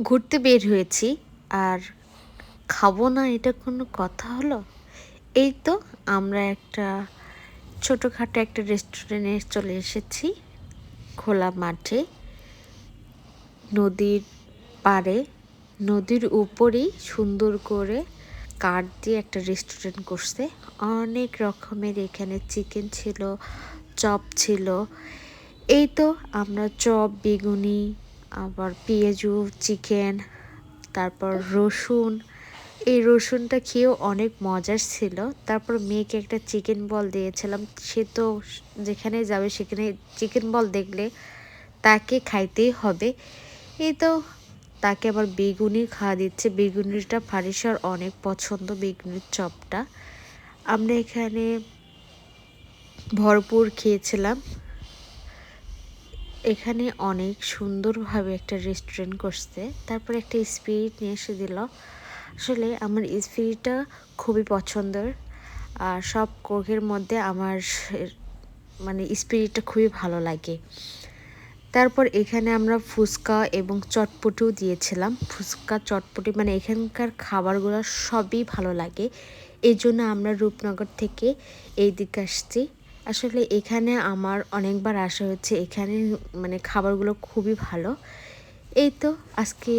ঘুরতে বের হয়েছি আর খাবো না, এটা কোনো কথা হলো? এই তো আমরা একটা ছোটোখাটো একটা রেস্টুরেন্টে চলে এসেছি, খোলা মাঠে, নদীর পাড়ে, নদীর উপরেই সুন্দর করে কাঠ দিয়ে একটা রেস্টুরেন্ট করছে। অনেক রকমের এখানে চিকেন ছিল, চপ ছিল। এই তো আমরা চপ, বেগুনি, আবার পেঁয়াজু, চিকেন, তারপর রসুন, এই রসুনটা খেয়েও অনেক মজার ছিল। তারপর মেয়েকে একটা চিকেন বল দিয়েছিলাম, সে তো যেখানে যাবে সেখানে চিকেন বল দেখলে তাকে খাইতেই হবে। এই তো তাকে আবার বেগুনি খাওয়া দিচ্ছে, বেগুনিটা ফারিসার অনেক পছন্দ, বেগুনির চপটা। আমরা এখানে ভরপুর খেয়েছিলাম। এখানে অনেক সুন্দরভাবে একটা রেস্টুরেন্ট করছে। তারপর একটা স্পিরিট নিয়ে এসে দিল। আসলে আমার স্পিরিটটা খুবই পছন্দের, আর সব কোকের মধ্যে আমার মানে স্পিরিটটা খুবই ভালো লাগে। তারপর এখানে আমরা ফুচকা এবং চটপটিও দিয়েছিলাম। ফুচকা, চটপটি মানে এখানকার খাবারগুলো সবই ভালো লাগে। এই জন্য আমরা রূপনগর থেকে এই দিকে আসছি। আসলে এখানে আমার অনেকবার আসা হচ্ছে, এখানে মানে খাবারগুলো খুবই ভালো। এই তো আজকে